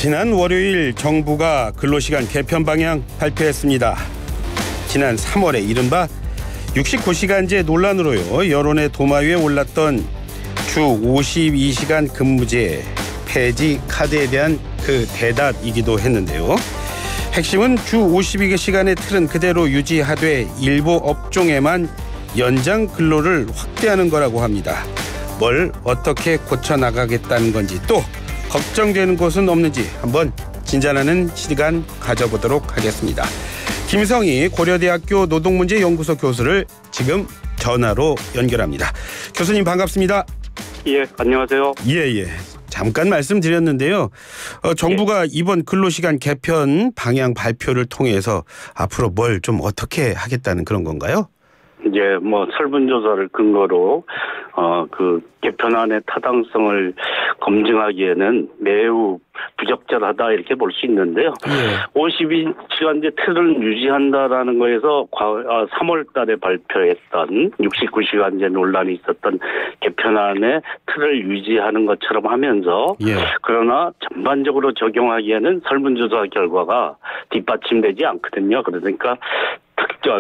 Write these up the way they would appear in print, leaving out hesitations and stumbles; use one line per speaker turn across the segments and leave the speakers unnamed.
지난 월요일 정부가 근로시간 개편 방향 발표했습니다. 지난 3월에 이른바 69시간제 논란으로요. 여론의 도마 위에 올랐던 주 52시간 근무제 폐지 카드에 대한 그 대답이기도 했는데요. 핵심은 주 52시간의 틀은 그대로 유지하되 일부 업종에만 연장 근로를 확대하는 거라고 합니다. 뭘 어떻게 고쳐나가겠다는 건지 또 걱정되는 곳은 없는지 한번 진단하는 시간 가져보도록 하겠습니다. 김성희 고려대학교 노동문제연구소 교수를 지금 전화로 연결합니다. 교수님 반갑습니다.
예, 안녕하세요.
예. 잠깐 말씀드렸는데요. 정부가 이번 근로시간 개편 방향 발표를 통해서 앞으로 뭘 좀 어떻게 하겠다는 그런 건가요?
이제 설문조사를 근거로 그 개편안의 타당성을 검증하기에는 매우 부적절하다 이렇게 볼 수 있는데요. 52시간제 틀을 유지한다라는 거에서 3월 달에 발표했던 69시간제 논란이 있었던 개편안의 틀을 유지하는 것처럼 하면서 그러나 전반적으로 적용하기에는 설문조사 결과가 뒷받침되지 않거든요. 그러니까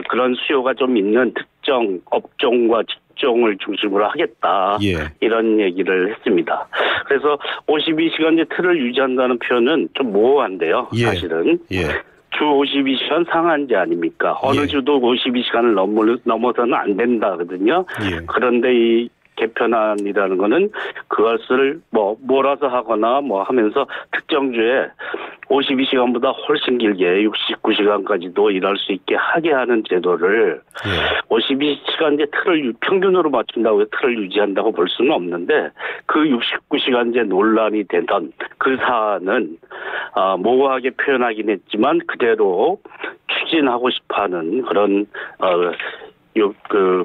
그런 수요가 좀 있는 특정 업종과 직종을 중심으로 하겠다. 이런 얘기를 했습니다. 그래서 52시간제 틀을 유지한다는 표현은 좀 모호한데요. 사실은. 주 52시간 상한제 아닙니까? 어느 주도 52시간을 넘어서는 안 된다거든요. 그런데 이 개편안이라는 거는 그것을 몰아서 하거나 하면서 특정 주에 52시간보다 훨씬 길게 69시간까지도 일할 수 있게 하게 하는 제도를 52시간제 틀을 평균으로 맞춘다고 해서 틀을 유지한다고 볼 수는 없는데 그 69시간제 논란이 되던 그 사안은 모호하게 표현하긴 했지만 그대로 추진하고 싶어하는 그런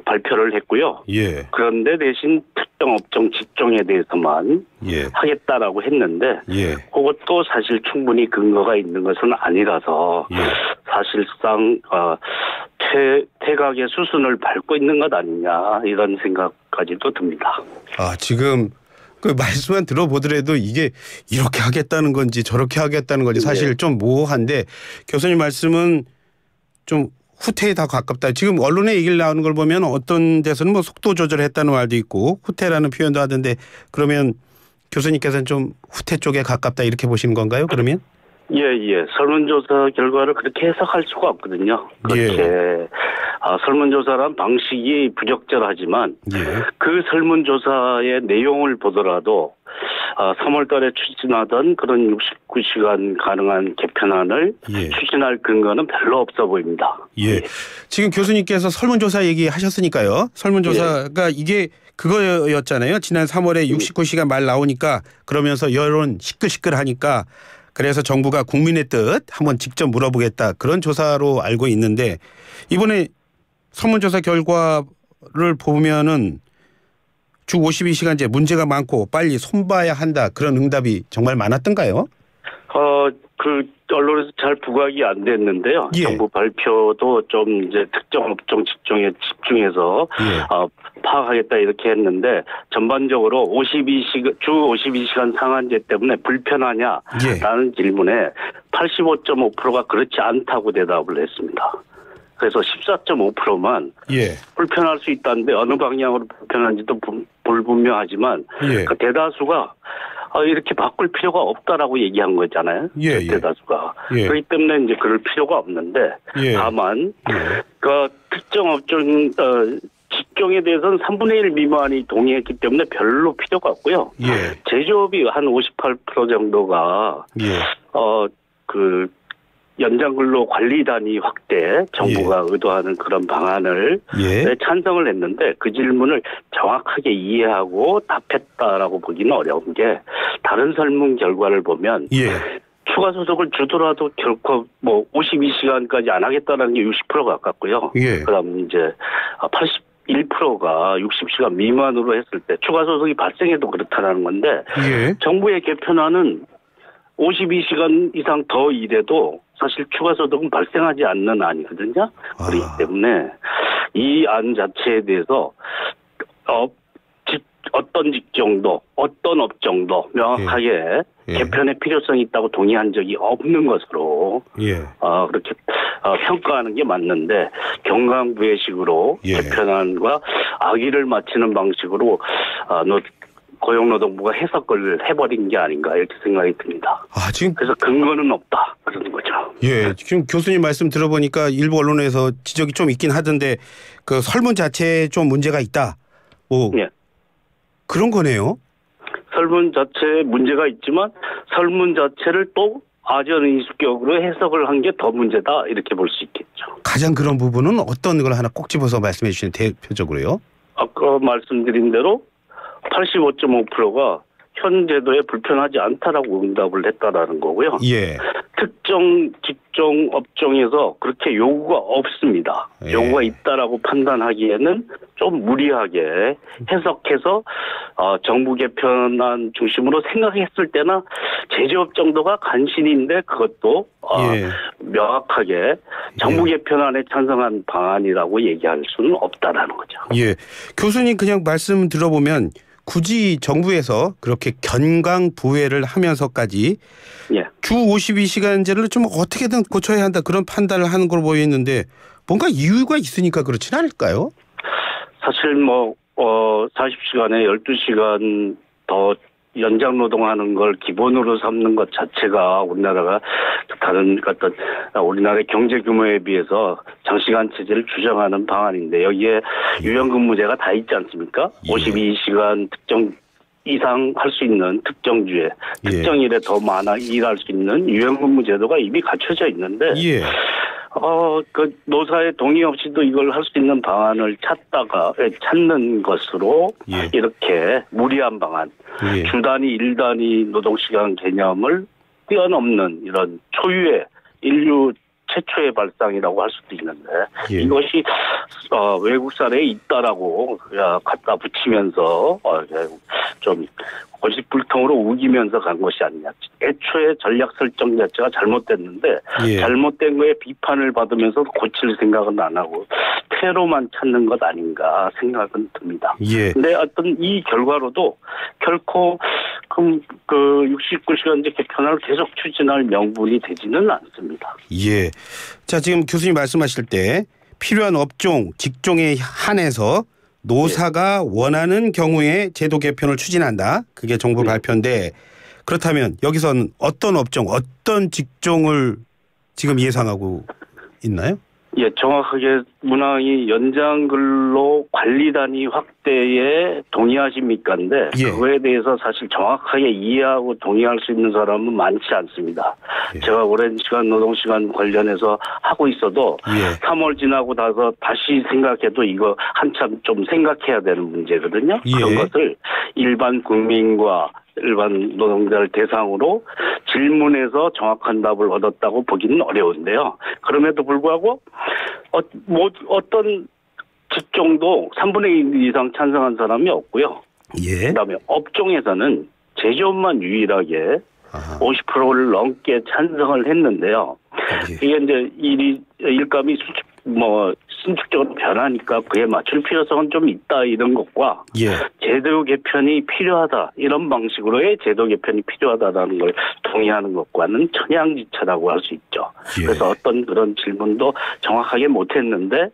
발표를 했고요. 그런데 대신 특정 업종 직종에 대해서만 하겠다라고 했는데 그것도 사실 충분히 근거가 있는 것은 아니라서 사실상 퇴각의 수순을 밟고 있는 것 아니냐 이런 생각까지도 듭니다.
지금 그 말씀만 들어보더라도 이게 이렇게 하겠다는 건지 저렇게 하겠다는 건지 사실 좀 모호한데 교수님 말씀은 좀 후퇴에 다 가깝다. 지금 언론에 얘기를 나오는 걸 보면 어떤 데서는 속도 조절했다는 말도 있고 후퇴라는 표현도 하던데 그러면 교수님께서는 좀 후퇴 쪽에 가깝다 이렇게 보시는 건가요? 그러면?
설문조사 결과를 그렇게 해석할 수가 없거든요. 그렇게 설문조사란 방식이 부적절하지만 그 설문조사의 내용을 보더라도 3월 달에 추진하던 그런 69시간 가능한 개편안을 추진할 근거는 별로 없어 보입니다.
지금 교수님께서 설문조사 얘기하셨으니까요. 설문조사가 이게 그거였잖아요. 지난 3월에 69시간 말 나오니까 그러면서 여론 시끌시끌하니까 그래서 정부가 국민의 뜻 한번 직접 물어보겠다. 그런 조사로 알고 있는데 이번에 설문조사 결과를 보면은 주 52시간제 문제가 많고 빨리 손봐야 한다. 그런 응답이 정말 많았던가요? 언론에서 잘 부각이 안 됐는데요.
정부 발표도 좀 이제 특정 업종 직종에 집중해서 파악하겠다 이렇게 했는데 전반적으로 주 52시간 상한제 때문에 불편하냐라는 질문에 85.5%가 그렇지 않다고 대답을 했습니다. 그래서 14.5%만 불편할 수 있다는데 어느 방향으로 불편한지도 불분명하지만 그 대다수가 이렇게 바꿀 필요가 없다라고 얘기한 거잖아요. 대다수가. 그렇기 때문에 이제 그럴 필요가 없는데 다만 그 특정 업종 직종에 대해서는 3분의 1 미만이 동의했기 때문에 별로 필요가 없고요. 제조업이 한 58% 정도가 그 연장근로 관리 단위 확대 정부가 의도하는 그런 방안을 찬성을 했는데 그 질문을 정확하게 이해하고 답했다라고 보기는 어려운 게 다른 설문 결과를 보면 추가 소득을 주더라도 결코 52시간까지 안 하겠다는 게 60% 가깝고요. 그다음 이제 81%가 60시간 미만으로 했을 때 추가 소득이 발생해도 그렇다는 건데 정부의 개편안은 52시간 이상 더 일해도 사실 추가 소득은 발생하지 않는 안이거든요. 그렇기 때문에 이 안 자체에 대해서 어떤 직종도 어떤 업종도 명확하게 개편의 필요성이 있다고 동의한 적이 없는 것으로 그렇게 평가하는 게 맞는데 경강부회식으로 개편안과 악의를 맞추는 방식으로 고용노동부가 해석을 해버린 게 아닌가 이렇게 생각이 듭니다.
지금
그래서 근거는 없다 그러는 거죠.
지금 교수님 말씀 들어보니까 일부 언론에서 지적이 좀 있긴 하던데 그 설문 자체에 좀 문제가 있다. 그런 거네요.
설문 자체에 문제가 있지만 설문 자체를 또 아전인수격으로 해석을 한 게 더 문제다 이렇게 볼 수 있겠죠.
가장 그런 부분은 어떤 걸 하나 꼭 집어서 말씀해 주시는 대표적으로요?
아까 말씀드린 대로 85.5%가 현 제도에 불편하지 않다라고 응답을 했다라는 거고요. 특정 직종 업종에서 그렇게 요구가 없습니다. 요구가 있다라고 판단하기에는 좀 무리하게 해석해서 정부 개편안 중심으로 생각했을 때나 제조업 정도가 간신인데 그것도 명확하게 정부 개편안에 찬성한 방안이라고 얘기할 수는 없다라는 거죠.
교수님 그냥 말씀 들어보면 굳이 정부에서 그렇게 견강부회를 하면서까지 주 52시간제를 좀 어떻게든 고쳐야 한다 그런 판단을 하는 걸로 보이는데 뭔가 이유가 있으니까 그렇진 않을까요?
사실 40시간에 12시간 더 연장 노동하는 걸 기본으로 삼는 것 자체가 우리나라가 다른 어떤 우리나라의 경제 규모에 비해서 장시간 체제를 주장하는 방안인데 여기에 유연근무제가 다 있지 않습니까? 52시간 특정 이상 할 수 있는 특정주에 특정일에 더 많아 일할 수 있는 유연근무 제도가 이미 갖춰져 있는데 그 노사의 동의 없이도 이걸 할 수 있는 방안을 찾는 것으로 이렇게 무리한 방안, 주 단위, 일 단위 노동시간 개념을 뛰어넘는 이런 초유의 인류 최초의 발상이라고 할 수도 있는데 이것이 외국 사례에 있다라고 갖다 붙이면서 좀 고집불통으로 우기면서 간 것이 아니냐. 애초에 전략 설정 자체가 잘못됐는데 잘못된 거에 비판을 받으면서 고칠 생각은 안 하고 퇴로만 찾는 것 아닌가 생각은 듭니다. 근데 어떤 이 결과로도 결코 그 69시간제 개편을 계속 추진할 명분이 되지는 않습니다.
자, 지금 교수님 말씀하실 때 필요한 업종, 직종에 한해서 노사가 원하는 경우에 제도 개편을 추진한다. 그게 정부 발표인데 그렇다면 여기서는 어떤 업종, 어떤 직종을 지금 예상하고 있나요?
정확하게 문항이 연장근로 관리단위 확대에 동의하십니까인데 그거에 대해서 사실 정확하게 이해하고 동의할 수 있는 사람은 많지 않습니다. 제가 오랜 시간 노동시간 관련해서 하고 있어도 3월 지나고 나서 다시 생각해도 이거 한참 좀 생각해야 되는 문제거든요. 그런 것을 일반 국민과 일반 노동자를 대상으로 질문해서 정확한 답을 얻었다고 보기는 어려운데요. 그럼에도 불구하고 어떤 직종도 3분의 1 이상 찬성한 사람이 없고요. 그다음에 업종에서는 제조업만 유일하게 50%를 넘게 찬성을 했는데요. 이게 이제 일감이 신축적으로 변하니까 그에 맞출 필요성은 좀 있다 이런 것과 제도 개편이 필요하다 이런 방식으로의 제도 개편이 필요하다라는 걸 동의하는 것과는 천양지차라고 할 수 있죠. 그래서 어떤 그런 질문도 정확하게 못했는데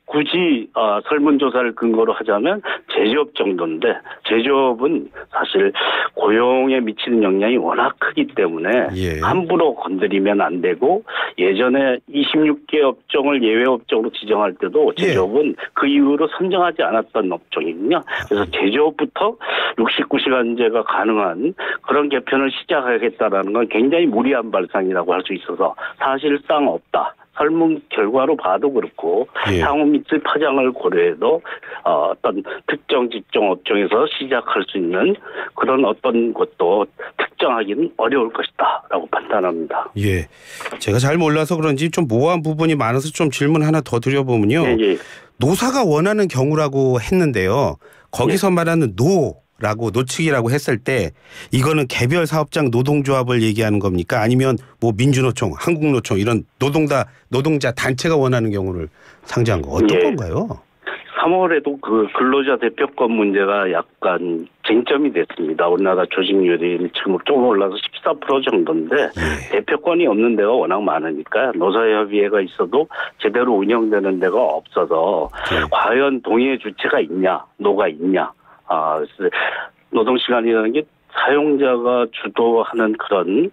굳이 설문조사를 근거로 하자면 제조업 정도인데 제조업은 사실 고용에 미치는 영향이 워낙 크기 때문에 함부로 건드리면 안 되고 예전에 26개 업종을 예외 업종으로 지정할 때도 제조업은 그 이후로 선정하지 않았던 업종이거든요. 그래서 제조업부터 69시간제가 가능한 그런 개편을 시작하겠다라는 건 굉장히 무리한 발상이라고 할 수 있어서 사실상 없다. 설문 결과로 봐도 그렇고 상호 밑의 파장을 고려해도 어떤 특정 직종 업종에서 시작할 수 있는 그런 어떤 것도 특정하기는 어려울 것이다라고 판단합니다.
제가 잘 몰라서 그런지 좀 모호한 부분이 많아서 좀 질문 하나 더 드려보면요. 노사가 원하는 경우라고 했는데요. 거기서 말하는 노라고 노측이라고 했을 때 이거는 개별 사업장 노동조합을 얘기하는 겁니까? 아니면 뭐 민주노총, 한국노총 이런 노동자 단체가 원하는 경우를 상징한 거 어떤 건가요?
3월에도 그 근로자 대표권 문제가 약간 쟁점이 됐습니다. 우리나라 조직률이 지금 조금 올라서 14% 정도인데 대표권이 없는 데가 워낙 많으니까 노사협의회가 있어도 제대로 운영되는 데가 없어서 과연 동의의 주체가 있냐, 노가 있냐. 노동시간이라는 게 사용자가 주도하는 그런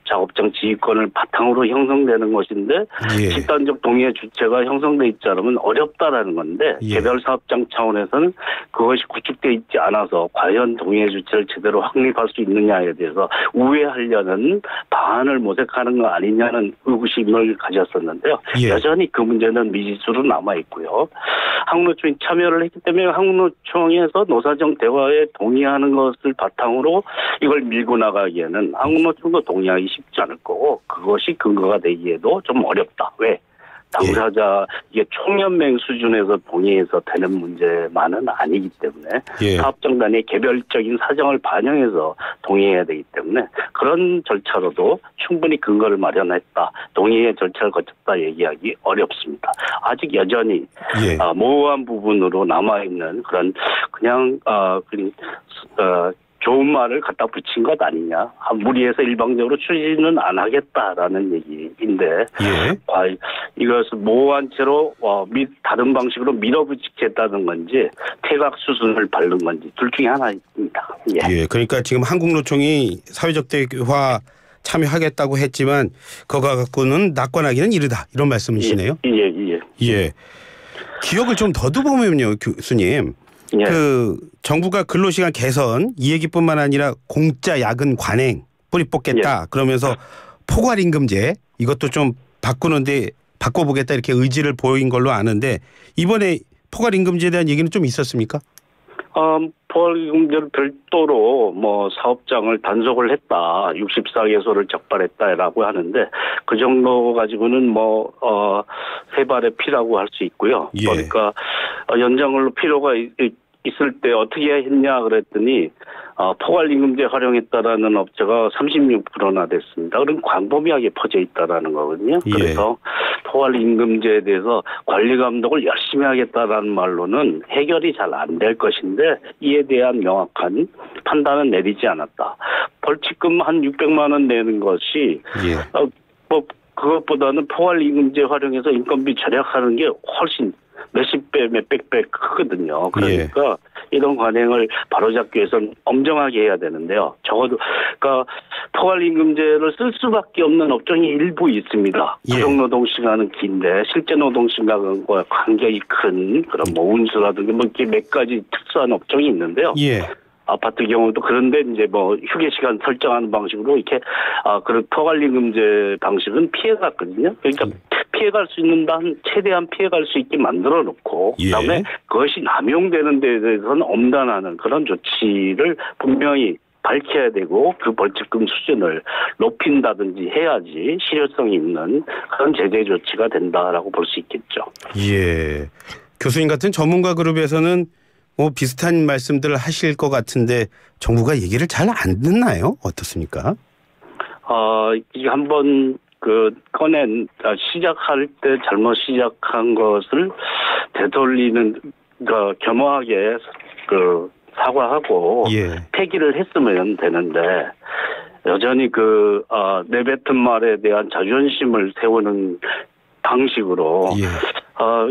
작업장 지휘권을 바탕으로 형성되는 것인데 집단적 동의의 주체가 형성돼 있지 않으면 어렵다라는 건데 개별 사업장 차원에서는 그것이 구축돼 있지 않아서 과연 동의의 주체를 제대로 확립할 수 있느냐에 대해서 우회하려는 방안을 모색하는 거 아니냐는 의구심을 가졌었는데요. 여전히 그 문제는 미지수로 남아 있고요. 항노총이 참여를 했기 때문에 항노총에서 노사정 대화에 동의하는 것을 바탕으로 이걸 밀고 나가기에는 항노총도 동의하기 쉽지 않을 거고 그것이 근거가 되기에도 좀 어렵다. 왜? 당사자 이게 총연맹 수준에서 동의해서 되는 문제만은 아니기 때문에 사업장 단위의 개별적인 사정을 반영해서 동의해야 되기 때문에 그런 절차로도 충분히 근거를 마련했다. 동의의 절차를 거쳤다 얘기하기 어렵습니다. 아직 여전히 모호한 부분으로 남아있는 그런 그냥 좋은 말을 갖다 붙인 것 아니냐. 무리해서 일방적으로 추진은 안 하겠다라는 얘기인데 이것을 모호한 채로 다른 방식으로 밀어붙이겠다는 건지 태각 수순을 밟는 건지 둘 중에 하나입니다.
그러니까 지금 한국노총이 사회적 대화 참여하겠다고 했지만 그거 갖고는 낙관하기는 이르다 이런 말씀이시네요. 기억을 좀 더듬으면요, 교수님. 그 정부가 근로시간 개선 이 얘기뿐만 아니라 공짜 야근 관행 뿌리 뽑겠다 그러면서 포괄임금제 이것도 좀 바꿔보겠다 이렇게 의지를 보인 걸로 아는데 이번에 포괄임금제에 대한 얘기는 좀 있었습니까? 포괄임금제를 별도로 사업장을 단속을 했다. 64개소를 적발했다라고 하는데 그 정도 가지고는 세 발의 피라고 할 수 있고요. 그러니까 연장으로 필요가 있을 때 어떻게 했냐 그랬더니 포괄임금제 활용했다라는 업체가 36%나 됐습니다. 그럼 광범위하게 퍼져 있다라는 거거든요. 그래서 포괄임금제에 대해서 관리 감독을 열심히 하겠다라는 말로는 해결이 잘 안 될 것인데 이에 대한 명확한 판단은 내리지 않았다. 벌칙금 한 600만 원 내는 것이 그것보다는 포괄임금제 활용해서 인건비 절약하는 게 훨씬 몇십 배, 몇백 배 크거든요. 그러니까 이런 관행을 바로잡기 위해서는 엄정하게 해야 되는데요. 적어도 그러니까 포괄임금제를 쓸 수밖에 없는 업종이 일부 있습니다. 고용노동시간은 긴데 실제 노동시간과 간격이 큰 그런 운수라든가 이렇게 몇 가지 특수한 업종이 있는데요. 아파트 경우도 그런데 이제 휴게 시간 설정하는 방식으로 이렇게 그런 포괄임금제 방식은 피해갔거든요. 그러니까 피해갈 수 있는 한 최대한 피해갈 수 있게 만들어 놓고 그다음에 그것이 남용되는 데에 대해서는 엄단하는 그런 조치를 분명히 밝혀야 되고 그 벌칙금 수준을 높인다든지 해야지 실효성이 있는 그런 제재 조치가 된다라고 볼 수 있겠죠. 교수님 같은 전문가 그룹에서는 비슷한 말씀들을 하실 것 같은데 정부가 얘기를 잘 안 듣나요? 어떻습니까?
이게 한번 시작할 때 잘못 시작한 것을 되돌리는 겸허하게 사과하고 폐기를 했으면 되는데 여전히 내뱉은 말에 대한 자존심을 세우는 방식으로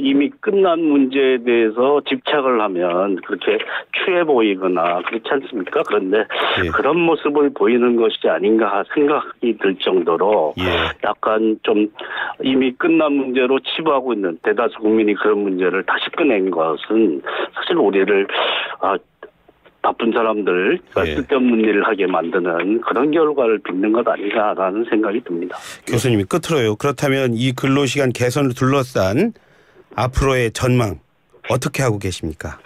이미 끝난 문제에 대해서 집착을 하면 그렇게 추해 보이거나 그렇지 않습니까? 그런데 그런 모습을 보이는 것이 아닌가 생각이 들 정도로 약간 좀 이미 끝난 문제로 치부하고 있는 대다수 국민이 그런 문제를 다시 꺼낸 것은 사실 우리를 바쁜 사람들 쓸데없는 일을 하게 만드는 그런 결과를 빚는 것 아닌가라는 생각이 듭니다.
교수님이 끝으로요. 그렇다면 이 근로시간 개선을 둘러싼 앞으로의 전망 어떻게 하고 계십니까?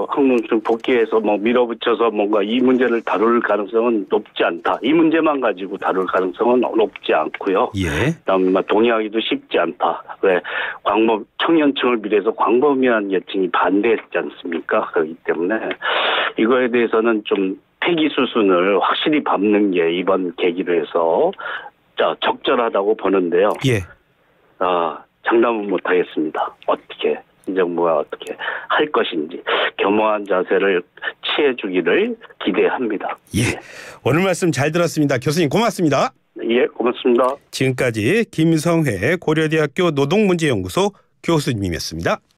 항노총 복귀해서 밀어붙여서 뭔가 이 문제를 다룰 가능성은 높지 않다. 이 문제만 가지고 다룰 가능성은 높지 않고요. 그다음에 동의하기도 쉽지 않다. 왜 청년층을 비례해서 광범위한 계층이 반대했지 않습니까? 그렇기 때문에 이거에 대해서는 좀 폐기 수순을 확실히 밟는 게 이번 계기로 해서 적절하다고 보는데요. 장담은 못하겠습니다. 어떻게 이 정부가 어떻게 할 것인지 겸허한 자세를 취해주기를 기대합니다.
예, 오늘 말씀 잘 들었습니다. 교수님 고맙습니다.
예, 고맙습니다.
지금까지 김성회 고려대학교 노동문제연구소 교수님이었습니다.